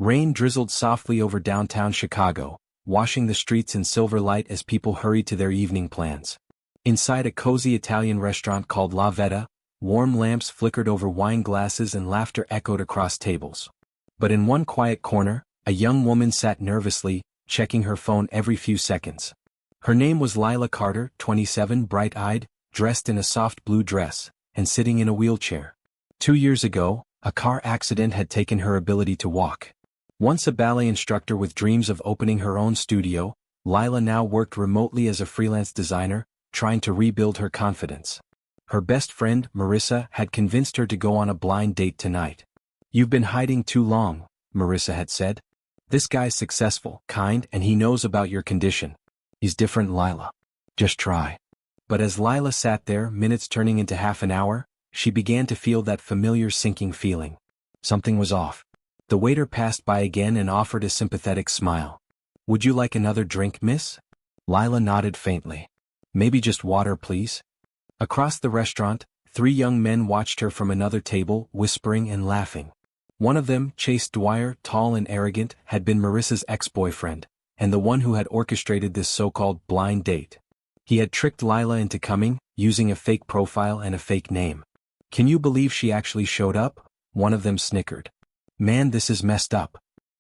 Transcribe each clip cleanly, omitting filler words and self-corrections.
Rain drizzled softly over downtown Chicago, washing the streets in silver light as people hurried to their evening plans. Inside a cozy Italian restaurant called La Vetta, warm lamps flickered over wine glasses and laughter echoed across tables. But in one quiet corner, a young woman sat nervously, checking her phone every few seconds. Her name was Lila Carter, 27, bright-eyed, dressed in a soft blue dress, and sitting in a wheelchair. 2 years ago, a car accident had taken her ability to walk. Once a ballet instructor with dreams of opening her own studio, Lila now worked remotely as a freelance designer, trying to rebuild her confidence. Her best friend, Marissa, had convinced her to go on a blind date tonight. "You've been hiding too long," Marissa had said. "This guy's successful, kind, and he knows about your condition. He's different, Lila. Just try." But as Lila sat there, minutes turning into half an hour, she began to feel that familiar sinking feeling. Something was off. The waiter passed by again and offered a sympathetic smile. "Would you like another drink, miss?" Lila nodded faintly. "Maybe just water, please." Across the restaurant, 3 young men watched her from another table, whispering and laughing. One of them, Chase Dwyer, tall and arrogant, had been Marissa's ex-boyfriend, and the one who had orchestrated this so-called blind date. He had tricked Lila into coming, using a fake profile and a fake name. "Can you believe she actually showed up?" one of them snickered. "Man, this is messed up."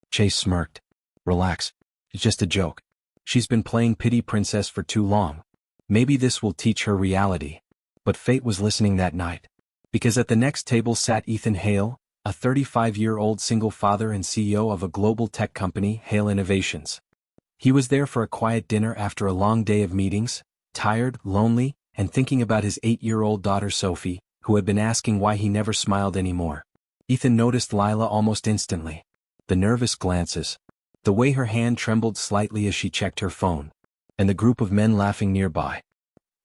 Chase smirked. "Relax. It's just a joke. She's been playing pity princess for too long. Maybe this will teach her reality." But fate was listening that night. Because at the next table sat Ethan Hale, a 35-year-old single father and CEO of a global tech company, Hale Innovations. He was there for a quiet dinner after a long day of meetings, tired, lonely, and thinking about his 8-year-old daughter Sophie, who had been asking why he never smiled anymore. Ethan noticed Lila almost instantly. The nervous glances. The way her hand trembled slightly as she checked her phone. And the group of men laughing nearby.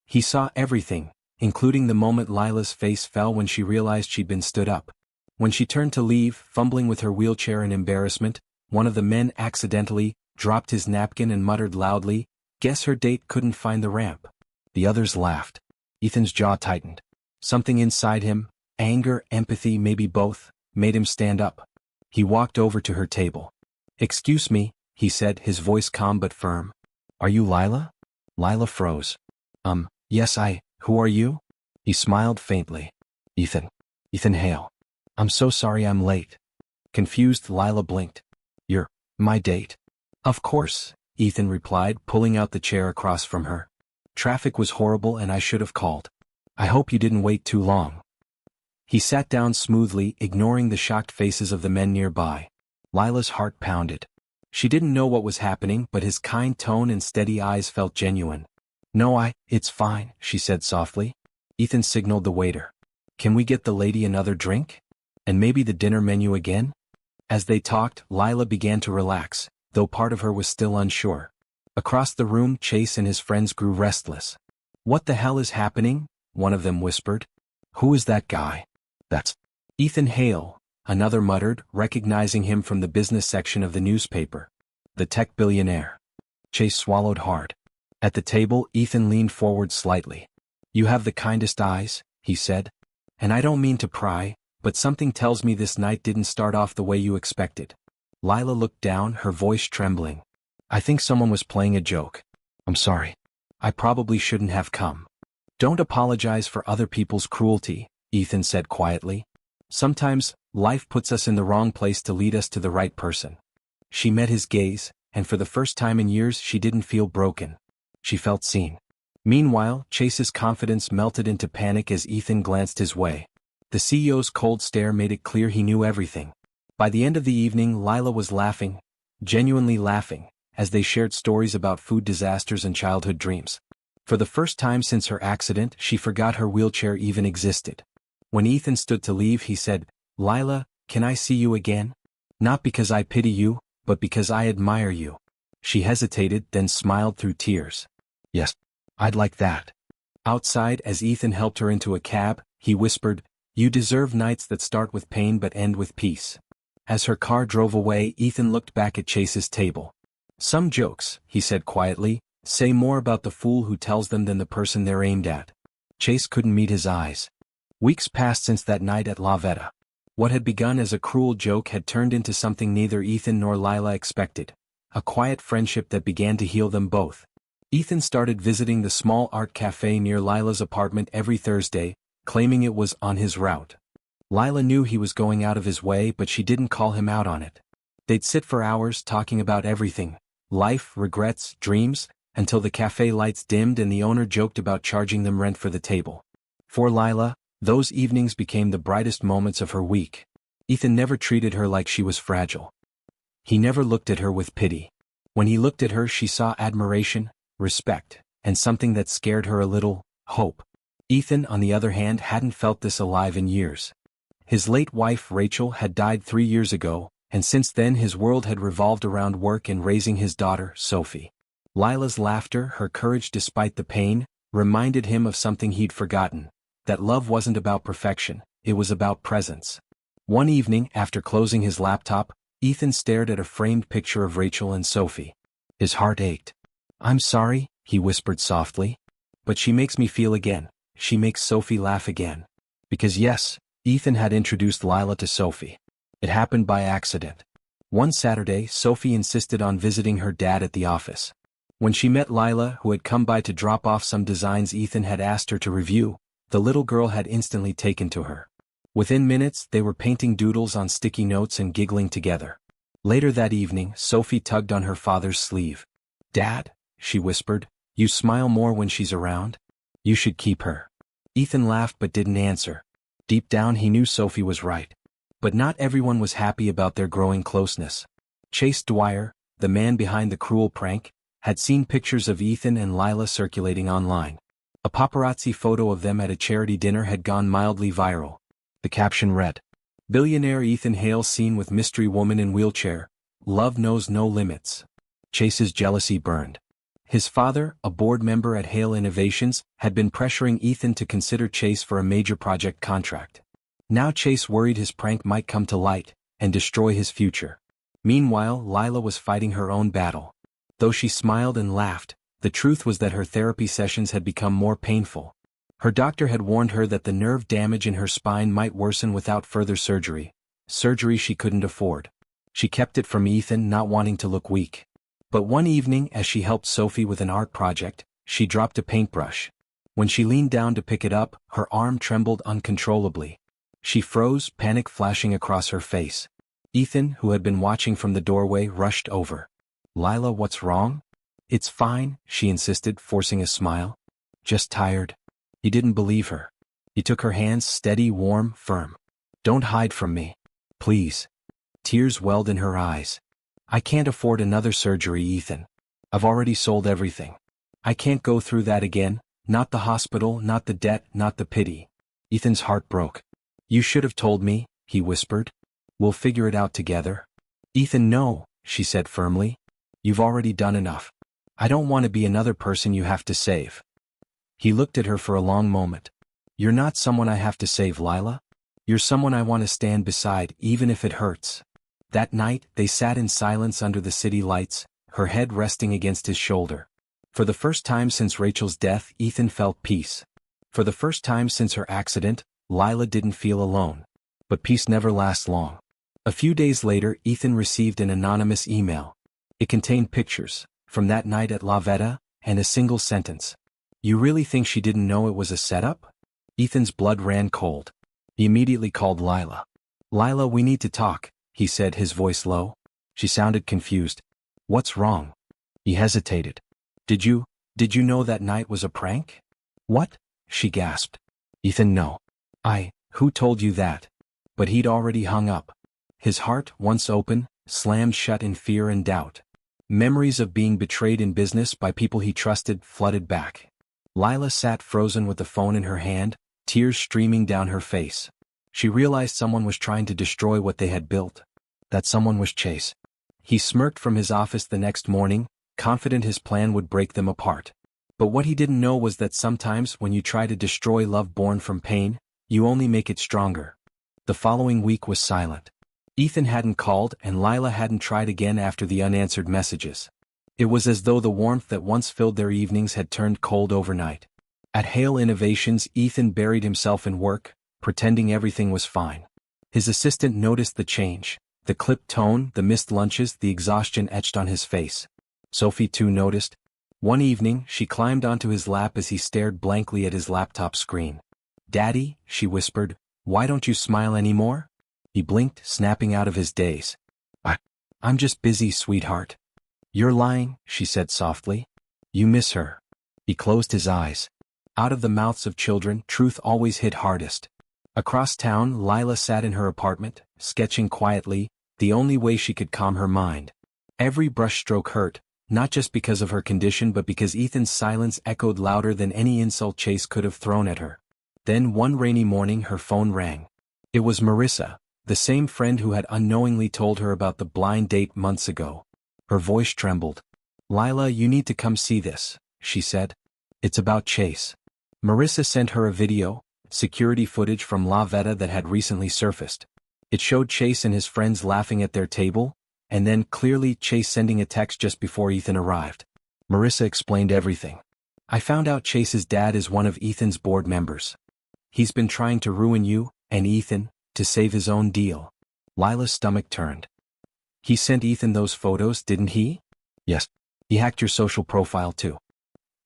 He saw everything, including the moment Lila's face fell when she realized she'd been stood up. When she turned to leave, fumbling with her wheelchair in embarrassment, one of the men accidentally dropped his napkin and muttered loudly, "Guess her date couldn't find the ramp." The others laughed. Ethan's jaw tightened. Something inside him, anger, empathy, maybe both, made him stand up. He walked over to her table. "Excuse me," he said, his voice calm but firm. "Are you Lila?" Lila froze. Yes, who are you?" He smiled faintly. Ethan Hale. "I'm so sorry I'm late." Confused, Lila blinked. "You're my date?" "Of course," Ethan replied, pulling out the chair across from her. "Traffic was horrible and I should have called. I hope you didn't wait too long." He sat down smoothly, ignoring the shocked faces of the men nearby. Lila's heart pounded. She didn't know what was happening, but his kind tone and steady eyes felt genuine. "No, it's fine," she said softly. Ethan signaled the waiter. "Can we get the lady another drink? And maybe the dinner menu again?" As they talked, Lila began to relax, though part of her was still unsure. Across the room, Chase and his friends grew restless. "What the hell is happening?" one of them whispered. "Who is that guy?" "That's Ethan Hale," another muttered, recognizing him from the business section of the newspaper. "The tech billionaire." Chase swallowed hard. At the table, Ethan leaned forward slightly. "You have the kindest eyes," he said. "And I don't mean to pry, but something tells me this night didn't start off the way you expected." Lila looked down, her voice trembling. "I think someone was playing a joke. I'm sorry. I probably shouldn't have come." "Don't apologize for other people's cruelty," Ethan said quietly. "Sometimes, life puts us in the wrong place to lead us to the right person." She met his gaze, and for the first time in years she didn't feel broken. She felt seen. Meanwhile, Chase's confidence melted into panic as Ethan glanced his way. The CEO's cold stare made it clear he knew everything. By the end of the evening, Lila was laughing, genuinely laughing, as they shared stories about food disasters and childhood dreams. For the first time since her accident, she forgot her wheelchair even existed. When Ethan stood to leave, he said, "Lila, can I see you again? Not because I pity you, but because I admire you." She hesitated, then smiled through tears. "Yes, I'd like that." Outside, as Ethan helped her into a cab, he whispered, "You deserve nights that start with pain but end with peace." As her car drove away, Ethan looked back at Chase's table. "Some jokes," he said quietly, "say more about the fool who tells them than the person they're aimed at." Chase couldn't meet his eyes. Weeks passed since that night at La Vetta. What had begun as a cruel joke had turned into something neither Ethan nor Lila expected, a quiet friendship that began to heal them both. Ethan started visiting the small art cafe near Lila's apartment every Thursday, claiming it was on his route. Lila knew he was going out of his way, but she didn't call him out on it. They'd sit for hours talking about everything, life, regrets, dreams, until the cafe lights dimmed and the owner joked about charging them rent for the table. For Lila, those evenings became the brightest moments of her week. Ethan never treated her like she was fragile. He never looked at her with pity. When he looked at her, she saw admiration, respect, and something that scared her a little, hope. Ethan, on the other hand, hadn't felt this alive in years. His late wife Rachel had died 3 years ago, and since then his world had revolved around work and raising his daughter, Sophie. Lila's laughter, her courage despite the pain, reminded him of something he'd forgotten, that love wasn't about perfection, it was about presence. One evening, after closing his laptop, Ethan stared at a framed picture of Rachel and Sophie. His heart ached. "I'm sorry," he whispered softly. "But she makes me feel again. She makes Sophie laugh again." Because yes, Ethan had introduced Lila to Sophie. It happened by accident. One Saturday, Sophie insisted on visiting her dad at the office. When she met Lila, who had come by to drop off some designs Ethan had asked her to review, the little girl had instantly taken to her. Within minutes, they were painting doodles on sticky notes and giggling together. Later that evening, Sophie tugged on her father's sleeve. "Dad," she whispered, "you smile more when she's around. You should keep her." Ethan laughed but didn't answer. Deep down he knew Sophie was right. But not everyone was happy about their growing closeness. Chase Dwyer, the man behind the cruel prank, had seen pictures of Ethan and Lila circulating online. A paparazzi photo of them at a charity dinner had gone mildly viral. The caption read, "Billionaire Ethan Hale seen with mystery woman in wheelchair. Love knows no limits." Chase's jealousy burned. His father, a board member at Hale Innovations, had been pressuring Ethan to consider Chase for a major project contract. Now Chase worried his prank might come to light and destroy his future. Meanwhile, Lila was fighting her own battle. Though she smiled and laughed, the truth was that her therapy sessions had become more painful. Her doctor had warned her that the nerve damage in her spine might worsen without further surgery she couldn't afford. She kept it from Ethan, not wanting to look weak. But one evening, as she helped Sophie with an art project, she dropped a paintbrush. When she leaned down to pick it up, her arm trembled uncontrollably. She froze, panic flashing across her face. Ethan, who had been watching from the doorway, rushed over. "Lila, what's wrong?" "It's fine," she insisted, forcing a smile. "Just tired." He didn't believe her. He took her hands, steady, warm, firm. "Don't hide from me. Please." Tears welled in her eyes. "I can't afford another surgery, Ethan. I've already sold everything. I can't go through that again, not the hospital, not the debt, not the pity." Ethan's heart broke. "You should have told me," he whispered. "We'll figure it out together." "Ethan, no," she said firmly. "You've already done enough. I don't want to be another person you have to save." He looked at her for a long moment. "You're not someone I have to save, Lila. You're someone I want to stand beside, even if it hurts." That night, they sat in silence under the city lights, her head resting against his shoulder. For the first time since Rachel's death, Ethan felt peace. For the first time since her accident, Lila didn't feel alone. But peace never lasts long. A few days later, Ethan received an anonymous email. It contained pictures from that night at La Veta, and a single sentence. "You really think she didn't know it was a setup?" Ethan's blood ran cold. He immediately called Lila. "Lila, we need to talk," he said, his voice low. She sounded confused. "What's wrong?" He hesitated. Did you know that night was a prank?" "What?" she gasped. "Ethan, no. Who told you that?" But he'd already hung up. His heart, once open, slammed shut in fear and doubt. Memories of being betrayed in business by people he trusted flooded back. Lila sat frozen with the phone in her hand, tears streaming down her face. She realized someone was trying to destroy what they had built. That someone was Chase. He smirked from his office the next morning, confident his plan would break them apart. But what he didn't know was that sometimes when you try to destroy love born from pain, you only make it stronger. The following week was silent. Ethan hadn't called and Lila hadn't tried again after the unanswered messages. It was as though the warmth that once filled their evenings had turned cold overnight. At Hale Innovations, Ethan buried himself in work, pretending everything was fine. His assistant noticed the change. The clipped tone, the missed lunches, the exhaustion etched on his face. Sophie too noticed. One evening, she climbed onto his lap as he stared blankly at his laptop screen. "Daddy," she whispered, "why don't you smile anymore?" He blinked, snapping out of his daze. I'm just busy, sweetheart." "You're lying," she said softly. "You miss her." He closed his eyes. Out of the mouths of children, truth always hit hardest. Across town, Lila sat in her apartment, sketching quietly, the only way she could calm her mind. Every brushstroke hurt, not just because of her condition but because Ethan's silence echoed louder than any insult Chase could have thrown at her. Then one rainy morning her phone rang. It was Marissa, the same friend who had unknowingly told her about the blind date months ago. Her voice trembled. "Lila, you need to come see this," she said. "It's about Chase." Marissa sent her a video, security footage from La Veta that had recently surfaced. It showed Chase and his friends laughing at their table, and then clearly Chase sending a text just before Ethan arrived. Marissa explained everything. "I found out Chase's dad is one of Ethan's board members. He's been trying to ruin you, and Ethan, to save his own deal." Lila's stomach turned. "He sent Ethan those photos, didn't he?" "Yes. He hacked your social profile too.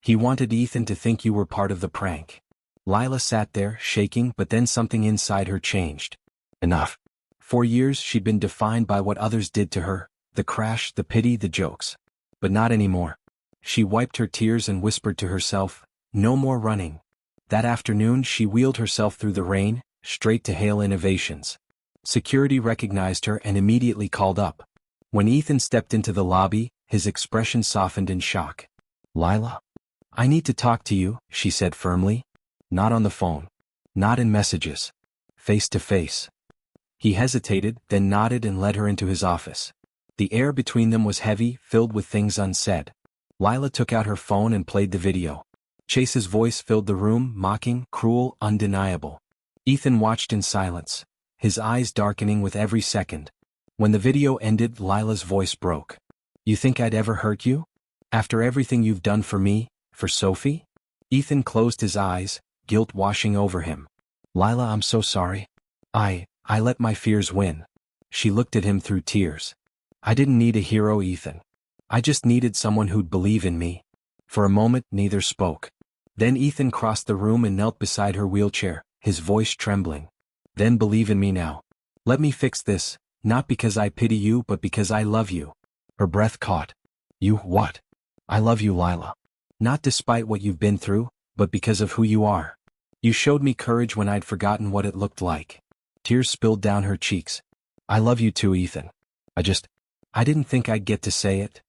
He wanted Ethan to think you were part of the prank." Lila sat there, shaking, but then something inside her changed. Enough. For years she'd been defined by what others did to her, the crash, the pity, the jokes. But not anymore. She wiped her tears and whispered to herself, "No more running." That afternoon she wheeled herself through the rain, straight to Hale Innovations. Security recognized her and immediately called up. When Ethan stepped into the lobby, his expression softened in shock. "Lila? I need to talk to you," she said firmly. "Not on the phone. Not in messages. Face to face." He hesitated, then nodded and led her into his office. The air between them was heavy, filled with things unsaid. Lila took out her phone and played the video. Chase's voice filled the room, mocking, cruel, undeniable. Ethan watched in silence, his eyes darkening with every second. When the video ended, Lila's voice broke. "You think I'd ever hurt you? After everything you've done for me, for Sophie?" Ethan closed his eyes, guilt washing over him. "Lila, I'm so sorry. I let my fears win." She looked at him through tears. "I didn't need a hero, Ethan. I just needed someone who'd believe in me." For a moment, neither spoke. Then Ethan crossed the room and knelt beside her wheelchair, his voice trembling. "Then believe in me now. Let me fix this, not because I pity you but because I love you." Her breath caught. "You what?" "I love you, Lila. Not despite what you've been through, but because of who you are. You showed me courage when I'd forgotten what it looked like." Tears spilled down her cheeks. "I love you too, Ethan. I didn't think I'd get to say it."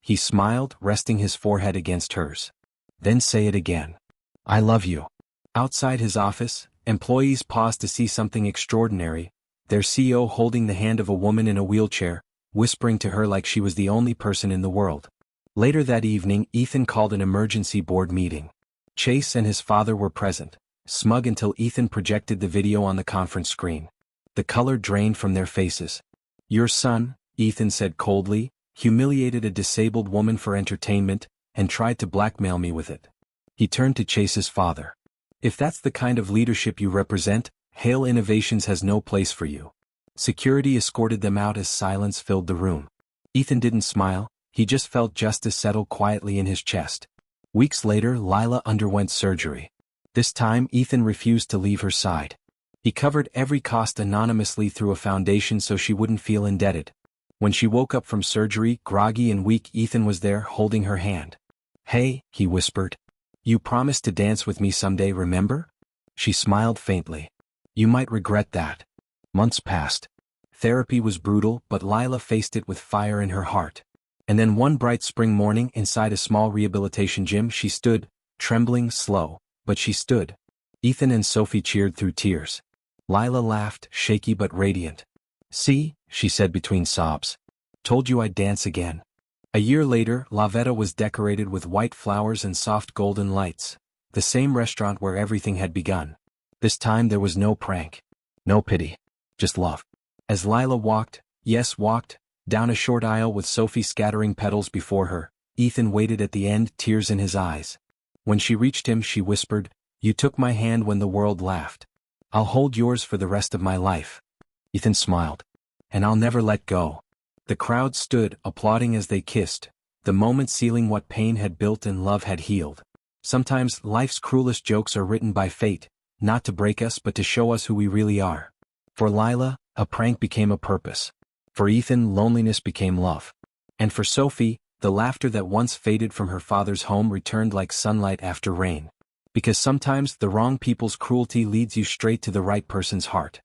He smiled, resting his forehead against hers. "Then say it again. I love you." Outside his office, employees paused to see something extraordinary, their CEO holding the hand of a woman in a wheelchair, whispering to her like she was the only person in the world. Later that evening, Ethan called an emergency board meeting. Chase and his father were present, smug until Ethan projected the video on the conference screen. The color drained from their faces. "Your son," Ethan said coldly, "humiliated a disabled woman for entertainment, and tried to blackmail me with it." He turned to Chase's father. "If that's the kind of leadership you represent, Hale Innovations has no place for you." Security escorted them out as silence filled the room. Ethan didn't smile, he just felt justice settle quietly in his chest. Weeks later, Lila underwent surgery. This time, Ethan refused to leave her side. He covered every cost anonymously through a foundation so she wouldn't feel indebted. When she woke up from surgery, groggy and weak, Ethan was there, holding her hand. "Hey," he whispered. "You promised to dance with me someday, remember?" She smiled faintly. "You might regret that." Months passed. Therapy was brutal, but Lila faced it with fire in her heart. And then one bright spring morning, inside a small rehabilitation gym, she stood, trembling, slow, but she stood. Ethan and Sophie cheered through tears. Lila laughed, shaky but radiant. "See," she said between sobs. "Told you I'd dance again." A year later, La Veta was decorated with white flowers and soft golden lights, the same restaurant where everything had begun. This time there was no prank. No pity. Just love. As Lila walked, down a short aisle with Sophie scattering petals before her, Ethan waited at the end, tears in his eyes. When she reached him, she whispered, "You took my hand when the world laughed. I'll hold yours for the rest of my life." Ethan smiled. And I'll never let go. The crowd stood, applauding as they kissed, the moment sealing what pain had built and love had healed. Sometimes life's cruelest jokes are written by fate, not to break us but to show us who we really are. For Lila, a prank became a purpose. For Ethan, loneliness became love. And for Sophie, the laughter that once faded from her father's home returned like sunlight after rain. Because sometimes the wrong people's cruelty leads you straight to the right person's heart.